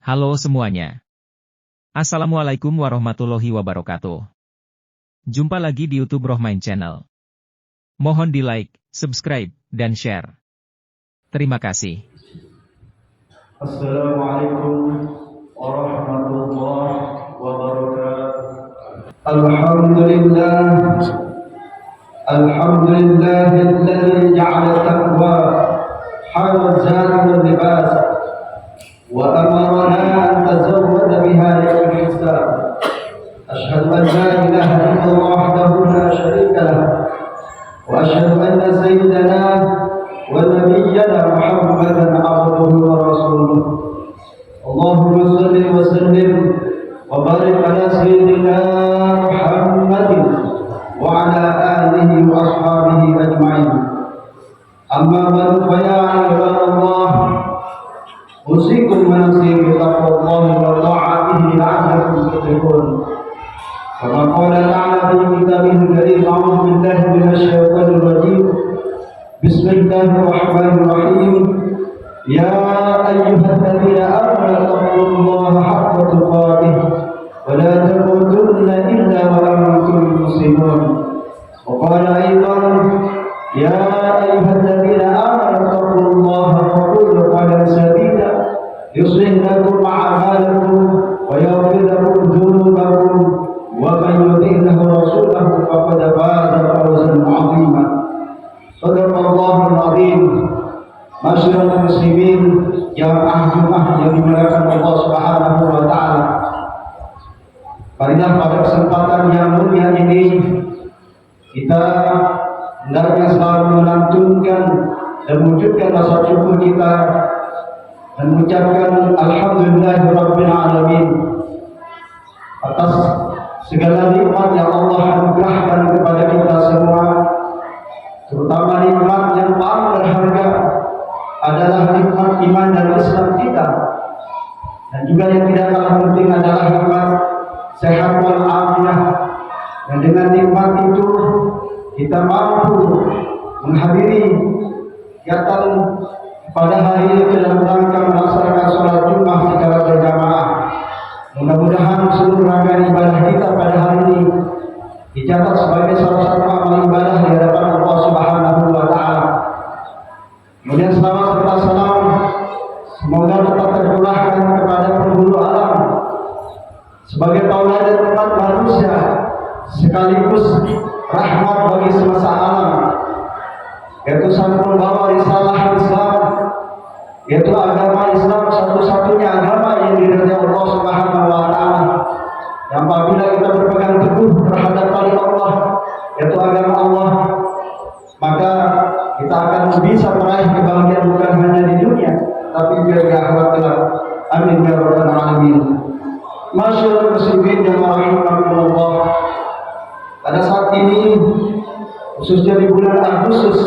Halo semuanya. Assalamualaikum warahmatullahi wabarakatuh. Jumpa lagi di YouTube Rohmain Channel. Mohon di like, subscribe, dan share. Terima kasih. Assalamualaikum warahmatullahi wabarakatuh. Alhamdulillahilladzi ja'ala taqwa hawazan wal libas wa amarna an tazawwada biha yawm al-hisab. Ashhadu an la ilaha illallah wahdahu la syarika lah wa ashhadu anna sayyidana wa nabiyyana Muhammadan abduhu wa rasuluh. Allahumma salli wa sallim wa barik ala sayyidina Muhammadin wa ala alihi wa ashabihi ajma'in. Amma ba'du fa ya ibadallah, usikum wa nafsi bi taqwallahi wa ta'atihi la'allakum tuflihun. Kama qala ta'ala fi kitabihil karim, a'udzu billahi minasy syaithanir rajim. Bismillahirrahmanirrahim. Ya ayyuhalladzina amanu taqullaha haqqa tuqatih wa la tamutunna illa wa antum muslimun. Wa qala aidan ya ayyuhalladzina amanu taqullaha wa qulu qawlan sadida yuslih lakum a'malakum wa yaghfir lakum dhunubakum wa man yuti'illahu rasulahu faqad faza fawzan 'azima. Shadaqallahul 'azim. Masyarul muslimin, jamaah Jumat yang dimuliakan Allah Subhanahu wa taala. Marilah pada kesempatan yang mulia ini kita hendaknya selalu melantunkan dan mewujudkan rasa syukur kita dan mengucapkan alhamdulillahirabbil alamin atas segala nikmat yang Allah anugerahkan kepada kita semua, terutama nikmat yang paling berharga adalah nikmat iman dan Islam kita, dan juga yang tidak kalah penting adalah nikmat sehat wal afiat. Dan dengan nikmat itu kita mampu menghadiri kegiatan pada hari ini dalam rangka melaksanakan sholat Jumat secara berjamaah. Mudah-mudahan seluruh rangkaian ibadah kita pada hari ini dicatat sebagai salah satu amal ibadah di hadapan Allah Subhanahu wa taala. Kemudian selawat serta salam semoga tetap tercurahkan kepada penghulu alam sebagai tauladan umat manusia sekaligus rahmat bagi semesta alam, yaitu sang pembawa risalah Islam, yaitu agama Islam satu-satunya agama yang diridhai Allah Subhanahu wa taala. Yang apabila kita berpegang teguh terhadap tali Allah, yaitu agama Allah, maka kita akan bisa meraih kebahagiaan bukan hanya di dunia, tapi juga di akhirat kelak. Amin ya rabbal alamin. Masyaallah muslimin yang rahimakumullah. Pada saat ini, khususnya di bulan Agustus,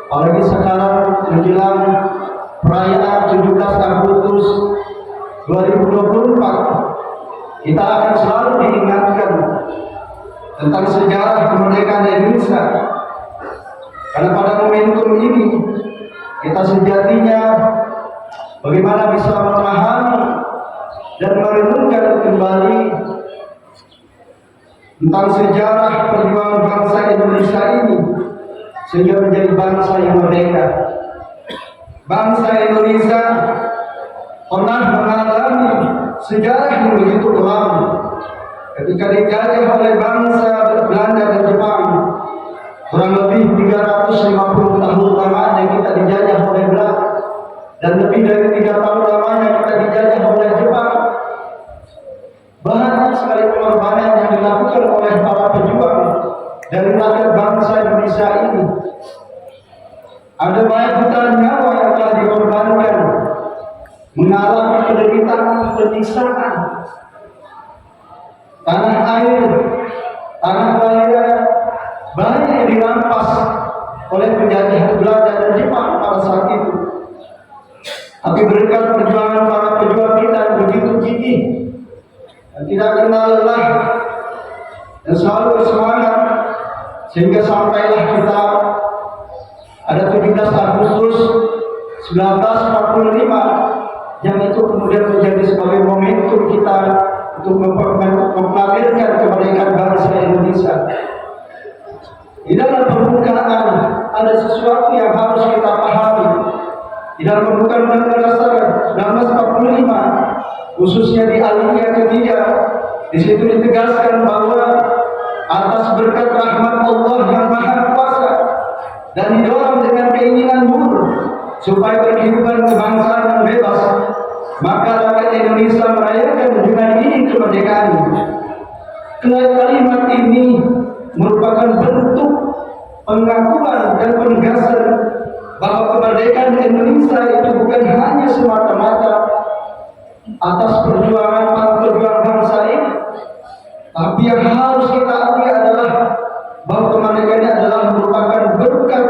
apalagi sekarang menjelang perayaan 17 Agustus 2024, kita akan selalu diingatkan tentang sejarah kemerdekaan Indonesia. Karena pada momentum ini kita sejatinya bagaimana bisa memahami dan merenungkan kembali tentang sejarah perjuangan bangsa Indonesia ini sehingga menjadi bangsa yang merdeka. Bangsa Indonesia pernah mengalami sejarah yang begitu kelam ketika dijajah oleh bangsa Belanda dan Jepang. Kurang lebih 350 tahun lamanya kita dijajah oleh Belanda, dan lebih dari 3 tahun lamanya kita dijajah oleh Jepang. Banyak sekali pengorbanan yang dilakukan oleh para pejuang dari rakyat bangsa Indonesia ini. Ada banyak jutaan nyawa yang telah dikorbankan, mengalami penderitaan, penyiksaan. Tanah air, tanah raya banyak yang dirampas oleh penjajah Belanda dan Jepang pada saat itu. Tapi berkat perjuangan para pejuang kita yang begitu gigih dan tidak kenal lelah dan selalu bersemangat, sehingga sampailah kita ada 17 Agustus 1945 yang itu kemudian menjadi sebagai pembentukan Undang-Undang Dasar 1945, khususnya di alinea ketiga, di situ ditegaskan bahwa atas berkat rahmat Allah yang Maha Kuasa dan didorong dengan keinginan luhur supaya berkehidupan kebangsaan yang bebas, maka rakyat Indonesia merayakan dengan ini kemerdekaan. Kalimat ini merupakan bentuk pengakuan dan penegasan bahwa kemerdekaan Indonesia itu bukan hanya semata-mata atas perjuangan para pejuang bangsa ini, tapi yang harus kita akui adalah bahwa kemerdekaan ini adalah merupakan berkat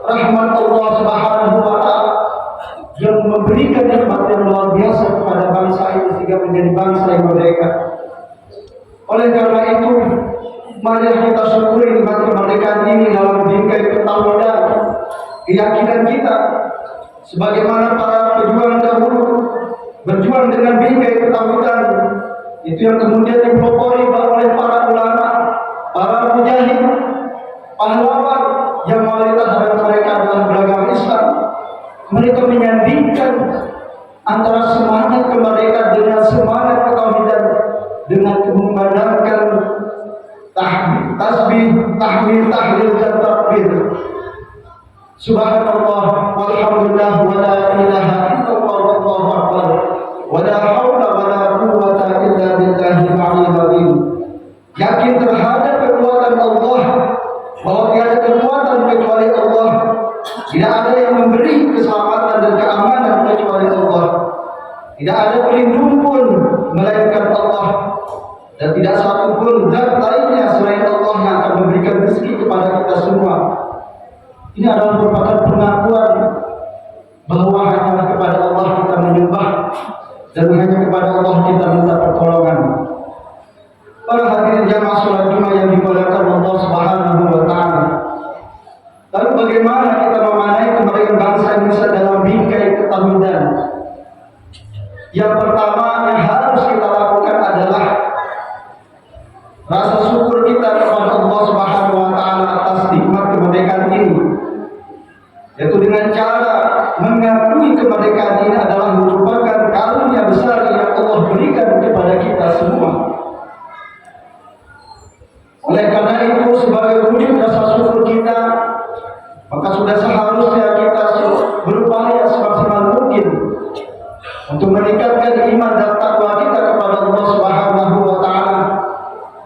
rahmat Allah Subhanahu wa Ta'ala yang memberikan nikmat yang luar biasa kepada bangsa ini sehingga menjadi bangsa yang merdeka. Oleh karena itu, mari kita syukuri nikmat kemerdekaan ini dalam bingkai ketauhidan keyakinan kita, sebagaimana para pejuang dahulu berjuang dengan bingkai ketauhidan itu yang kemudian dipelopori oleh para ulama, para mujahid, pahlawan yang mayoritas dari mereka adalah beragama Islam. Mereka menyandingkan antara semangat kemerdekaan dengan semangat ketauhidan dengan mengandalkan tasbih, tahmid, tahlil dan takbir. Subhanallah walhamdulillah wa la ilaha illallah wallahu akbar wa la haula wa la quwwata illa billahil aliyyil azim. Yakin terhadap kekuatan Allah, bahwa tiada kekuatan kecuali Allah. Tidak ada yang memberi keselamatan dan keamanan kecuali Allah. Tidak ada pelindung pun melainkan Allah, dan tidak satu pun zat lainnya selain Allah yang akan memberikan rezeki kepada kita semua. Ini adalah merupakan pengakuan bahwa hanya kepada Allah kita menyembah dan hanya kepada Allah kita minta pertolongan. Para hadirin jamaah salat Jumat yang dimuliakan Allah Subhanahu wa Ta'ala. Lalu bagaimana kita memaknai kemerdekaan bangsa Indonesia dalam bingkai ketauhidan? Yang pertama yang harus kita lakukan adalah rasa syukur kita kepada Allah Subhanahu wa Ta'ala atas nikmat kemerdekaan ini, yaitu dengan cara mengakui kemerdekaan ini adalah merupakan karunia besar yang Allah berikan kepada kita semua. Oleh karena itu, sebagai wujud rasa syukur kita, maka sudah seharusnya kita berupaya semaksimal mungkin untuk meningkatkan iman dan takwa kita kepada Allah Subhanahu wa Ta'ala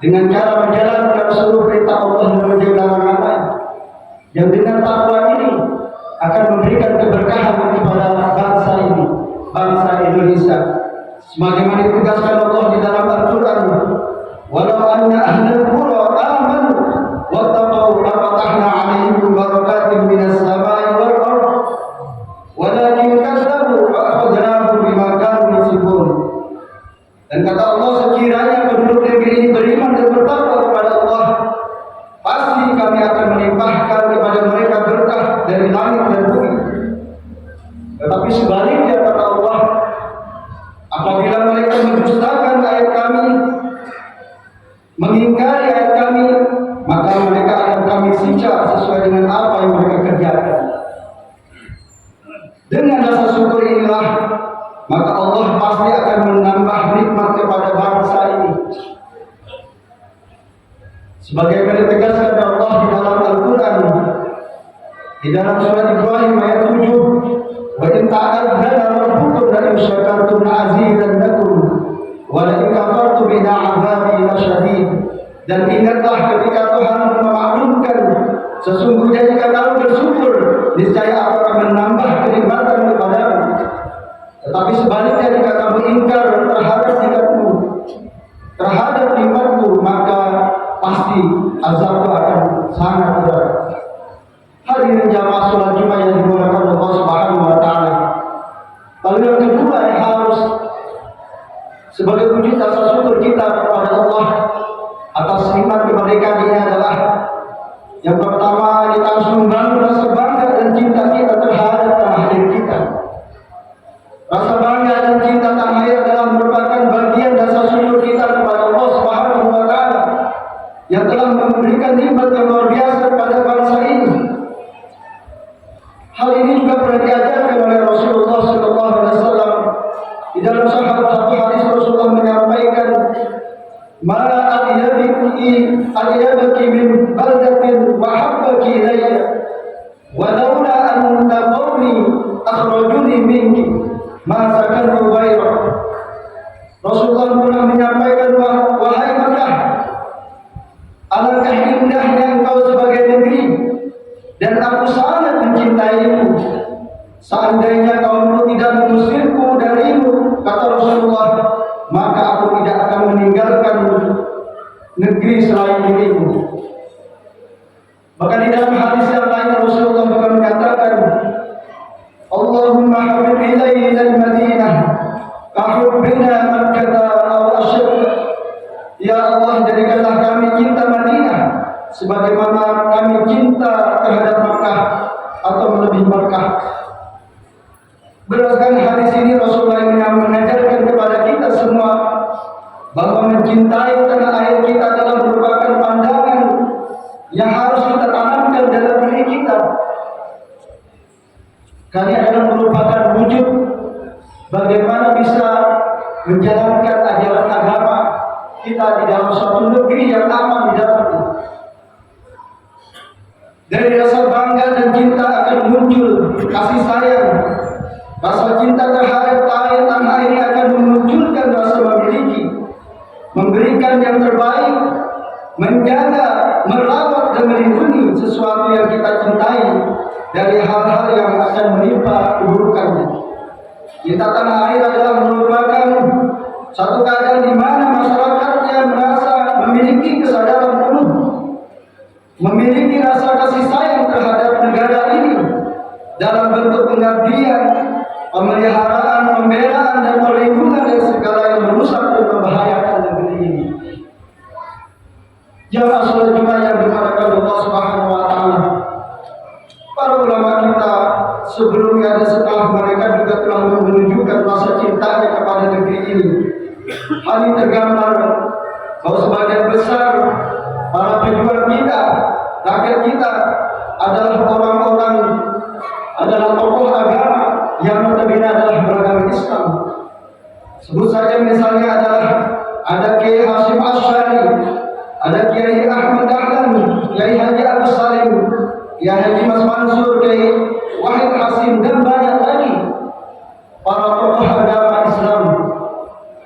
dengan cara menjalankan seluruh perintah Allah dan menjauhi larangannya, yang dengan takwa ini akan memberikan keberkahan kepada bangsa ini, bangsa Indonesia. Sebagaimana ditegaskan Allah di dalam Al-Quran, walau anna ahlal qura amanu wattaqau lafatahna 'alaihim barakatin minas samai wal ardh walakin kadzabu fa akhadnahum bima kanu yaksibun. Dan kata Allah, sekiranya penduduk negeri ini beriman dan bertakwa kepada Allah, pasti kami akan melimpahkan kepada mereka berkah dari langit dan bumi. Tetapi sebaliknya kata Allah, apabila mereka mendustakan ayat kami, mengingkari ayat kami, maka mereka akan kami siksa sesuai dengan apa yang mereka kerjakan. Dengan rasa syukur inilah, maka Allah pasti akan menambah nikmat kepada bangsa ini. Sebagaimana ditegaskan Allah di dalam Al-Quran, di dalam surat Ibrahim ayat 7, wa in ta'adzana rabbukum la in syakartum la'azidannakum wa la in kafartum inna 'adzabi lasyadid. Dan ingatlah ketika Tuhan memaklumkan, sesungguhnya jika kamu bersyukur, niscaya aku akan menambah kenikmatan kepadamu. Tetapi sebaliknya jika kamu ingkar terhadap nikmatku, maka pasti azabku akan sangat berat. Hadirin jamaah salat Jumat yang dimuliakan Allah Subhanahu wa Ta'ala. Lalu yang kedua yang harus sebagai wujud rasa syukur kita kepada Allah atas nikmat kemerdekaan ini adalah, yang pertama, kita harus membangun rasa bangga dan cinta kita terhadap tanah air kita. Rasa bangga dan cinta tanah air adalah merupakan bagian rasa syukur kita kepada Allah Subhanahu wa Ta'ala yang telah memberikan nikmat yang luar biasa kepada bangsa ini. Hal ini juga pernah diajarkan oleh Rasulullah SAW sahabat satu hadis Rasulullah menyampaikan, "Mala adyabaki min baldatin wa habbaki ilayya, wa laula an taqawni akhrajuni minki, ma sakantu ghaira." Rasulullah pernah menyampaikan, "Wahai Makkah, alangkah indahnya engkau sebagai negeri, dan aku sangat mencintaimu. Seandainya kaummu tidak mengusirku darimu," kata Rasulullah, "maka aku tidak akan meninggalkan negeri selain dirimu." Maka di dalam hadis yang lain Rasulullah juga menyatakan, "Allahumma habib ilayna al-Madinah kahubbina Makkah aw asyad." Ya Allah, jadikanlah kami cinta Madinah sebagaimana kami cinta terhadap Makkah atau melebihi Makkah. Berdasarkan hadis ini Rasulullah yang mengajarkan kepada kita semua bahwa mencintai tanah air kita adalah merupakan pandangan yang harus kita tanamkan dalam diri kita. Karena adalah merupakan wujud bagaimana bisa menjalankan ajaran agama kita di dalam suatu negeri yang aman di dalamnya. Dari rasa bangga dan cinta akan muncul kasih sayang. Rasa cinta terhadap tanah air ini akan memunculkan rasa memiliki, memberikan yang terbaik, menjaga, merawat dan melindungi sesuatu yang kita cintai dari hal-hal yang akan menimpa keburukannya. Cinta tanah air adalah merupakan satu keadaan di mana masyarakatnya merasa memiliki kesadaran penuh, memiliki rasa kasih sayang terhadap negara ini dalam bentuk pengabdian, pemeliharaan, pembelaan dan perlindungan dari segala yang merusak dan membahayakan negeri ini. Jamaah salat Jumat yang dimuliakan Allah Subhanahu wa taala. Para ulama kita sebelumnya dan setelah mereka juga telah menunjukkan rasa cintanya kepada negeri ini. Hal ini tergambar bahwa sebagian besar para pejuang kita, rakyat kita adalah orang-orang, adalah tokoh agama yang notabene adalah beragama Islam. Sebut saja misalnya ada Kiai Hasyim Asy'ari, ada Kiai Ahmad Dahlan, Kiai Haji Agus Salim, Kiai Haji Mas Mansur, Kiai Wahid Hasim dan banyak lagi para tokoh agama Islam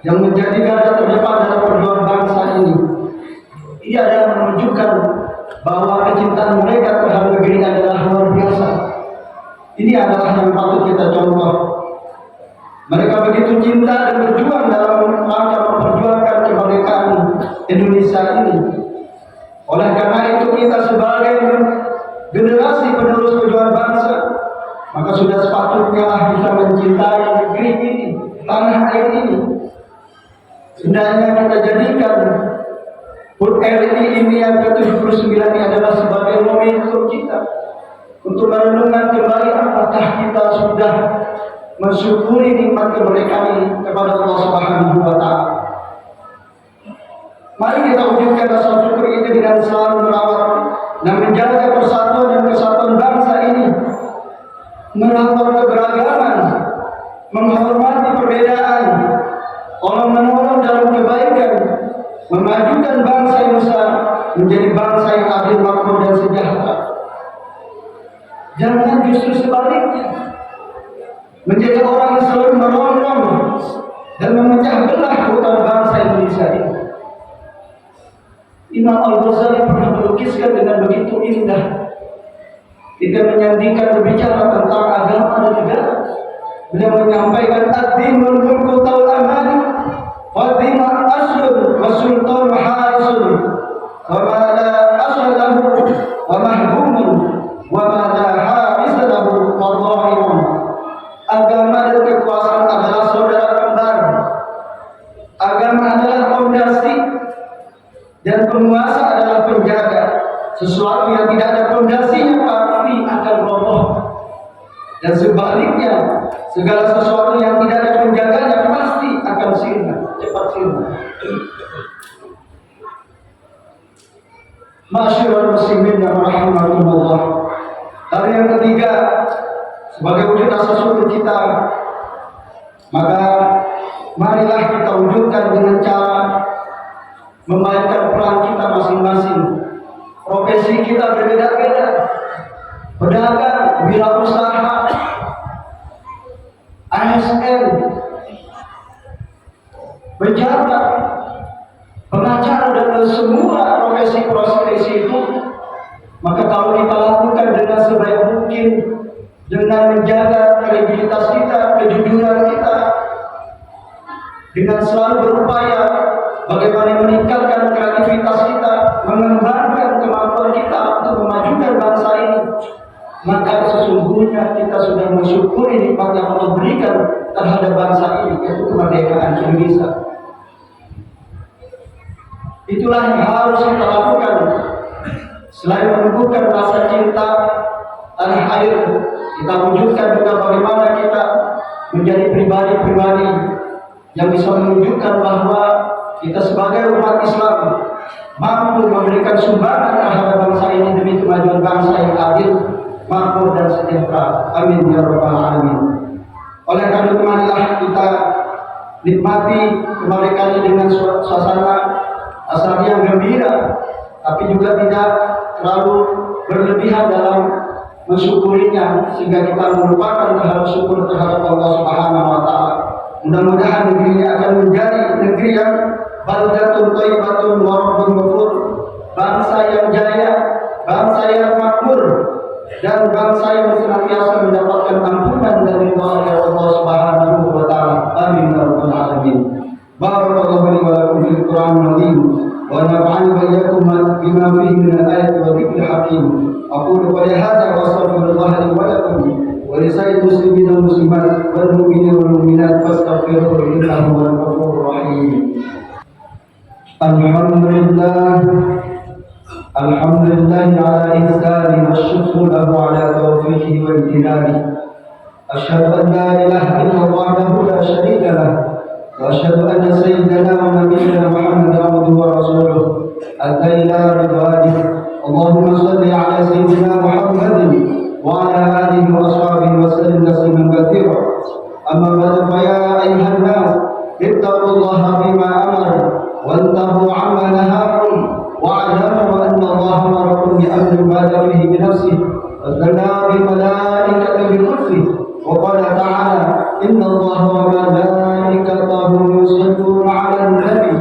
yang menjadi garda terdepan dalam perjuangan bangsa ini. Ia adalah menunjukkan bahwa kecintaan mereka terhadap negeri adalah luar biasa. Ini adalah yang patut kita contoh. Mereka begitu cinta dan berjuang dalam rangka memperjuangkan kemerdekaan Indonesia ini. Oleh karena itu kita sebagai generasi penerus perjuangan bangsa, maka sudah sepatutnya kita mencintai negeri ini, tanah air ini. Hendaknya kita jadikan HUT RI ini yang ke-79 ini adalah sebagai momentum kita untuk merenungkan kembali apakah kita sudah mensyukuri nikmat kemerdekaan ini kepada Allah Subhanahu wa taala. Mari kita wujudkan rasa syukur itu dengan selalu merawat dan menjaga persatuan dan kesatuan bangsa ini, merawat keberagaman, menghormati perbedaan, menolong dalam kebaikan, memajukan bangsa Indonesia menjadi bangsa yang adil, makmur dan sejahtera. Jangan justru sebaliknya, menjadi orang yang selalu merongrong dan memecah belah keutuhan bangsa Indonesia ini. Imam Al-Ghazali pernah melukiskan dengan begitu indah ketika menyandikan berbicara tentang agama dan negara. Beliau menyampaikan ad-dinul mulku taul amani wa dinu aslun wa sultan harisun wa ma la aslahu wa mahbumun wa ma la harisalahu wa dhahimun. Agama dan kekuasaan adalah saudara kembar. Agama adalah fondasi dan penguasa adalah penjaga. Sesuatu yang tidak ada fondasinya pasti akan roboh. Dan sebaliknya, segala sesuatu yang tidak ada penjaganya pasti akan sirna, cepat sirna. Masyarul muslimin yang rahimakumullah. Lalu yang ketiga, sebagai wujud rasa syukur kita, maka marilah kita wujudkan dengan cara memainkan peran kita masing-masing. Profesi kita berbeda-beda, pedagang, wirausaha, ASN, pejabat, pengacara, dan semua profesi-profesi itu, maka kalau kita lakukan dengan sebaik mungkin, dengan menjaga kredibilitas kita, kejujuran kita, dengan selalu berupaya bagaimana meningkatkan kreativitas kita, mengembangkan kemampuan kita untuk memajukan bangsa ini, maka sesungguhnya kita sudah mensyukuri nikmat yang Allah berikan terhadap bangsa ini, yaitu kemerdekaan Indonesia. Itulah yang harus kita lakukan. Selain menumbuhkan rasa cinta tanah air, kita wujudkan juga bagaimana kita menjadi pribadi-pribadi yang bisa menunjukkan bahwa kita sebagai umat Islam mampu memberikan sumbangan terhadap bangsa ini demi kemajuan bangsa yang adil, makmur, dan sejahtera. Amin ya rabbal alamin. Oleh karena itu, marilah kita nikmati kemerdekaan ini dengan suasana asal yang gembira, tapi juga tidak terlalu berlebihan dalam mensyukurinya sehingga kita melupakan terhadap syukur terhadap Allah Subhanahu wa taala. Mudah-mudahan negeri ini akan menjadi negeri yang baldatun thayyibatun wa rabbun ghafur, bangsa yang jaya, bangsa yang makmur, dan bangsa yang senantiasa mendapatkan ampunan dari Allah Subhanahu wa taala. Amin ya rabbal alamin. Barakallahu li wa lakum fil Qur'anil azim wa nafa'ani wa iyyakum bima fihi min al-ayati wa dhikril hakim. Aqulu qawli hadza wa astaghfirullaha li wa lakum wa li sa'il muslimin wal muslimat wal mu'minin wal mu'minat fastaghfiruhu innahu huwal ghafurur rahim. Alhamdulillah ala ihsani wa syukru lahu ala taufiqihi wa imtinani. Asyhadu an la ilaha illallah wahdahu la syarika lah, wa asyhadu anna sayyidana wa nabiyyana Muhammadan abduhu wa rasuluh adda ila ridwanih. Allahumma shalli ala sayyidina Muhammadin wa ala alihi wa ashabihi wa sallim tasliman katsira. Amma ba'du, fa ya ayyuhan nas ittaqullaha bima amara وانتهوا عما نهاكم واعلموا ان الله امركم بامر بدا به بنفسه وثنى بملائكته بقدسه وقال تعالى ان الله وملائكته يصلون على النبي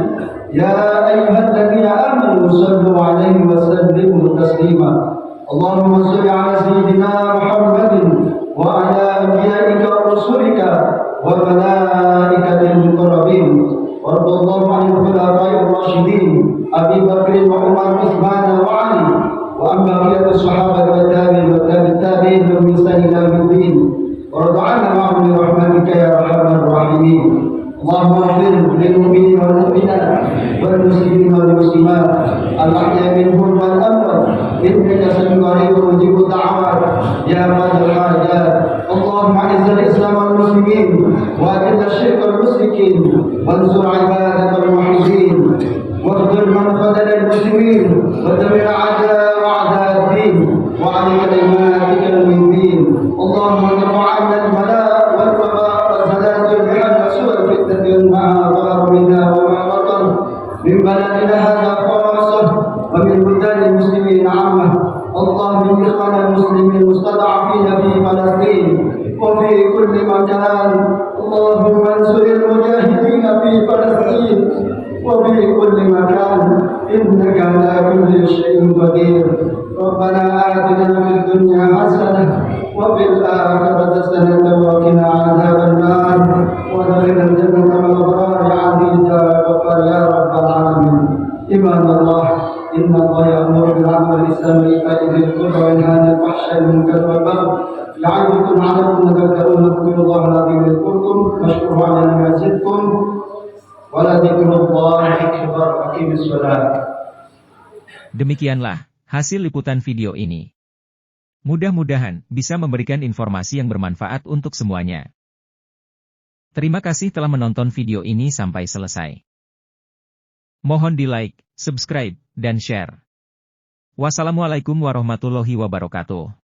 يا ايها الذين امنوا صلوا عليه وسلموا تسليما. اللهم صل على سيدنا محمد وعلى انبيائك ورسلك وملائكه المقربين. وارض الله عن الخلفاء الراشدين ابي بكر وعمر وعثمان وعلي وعن بقيه الصحابه والتابعين من احسان الى يوم الدين. وارض عنا معهم برحمتك يا ارحم الراحمين. اللهم اغفر للمؤمنين والمؤمنات والمسلمين والمسلمات الاحياء منهم والاموات انك سميع قريب مجيب الدعوات يا قاضي الحاجات. اللهم اعز الاسلام والمسلمين واذل الشرك والمشركين وانصر عبادك الموحدين واخذل من خذل المسلمين ودمر اعداء الدين وعليك بإيمانك المبين. اللهم ارفع عنا البلاء والوباء والزلازل بحد سوء الفتنه ما ظهر منها وما بطن من بلدنا هذا خاصه ومن بلدان المسلمين عامه. اللهم من اخوان المسلمين المستضعفين في فلسطين وفي كل مكان. اللهم انصر المجاهدين في فلسطين وفي كل مكان انك على كل شيء قدير. ربنا آتنا في الدنيا حسنه وفي الاخره حسنه وقنا عذاب النار وادخلنا الجنه مع الابرار عزيز غفار يا رب العالمين. عباد الله ان الله يامر بالعدل والاحسان وايتاء ذي القربى وينهى عن الفحشاء والمنكر والبغي يعظكم لعلكم تذكرون. اذكروا الله العظيم يذكركم واشكروه على ما يزدكم ولذكر الله اكبر. أقيموا الصلاة. Demikianlah hasil liputan video ini. Mudah-mudahan bisa memberikan informasi yang bermanfaat untuk semuanya. Terima kasih telah menonton video ini sampai selesai. Mohon di-like, subscribe, dan share. Wassalamualaikum warahmatullahi wabarakatuh.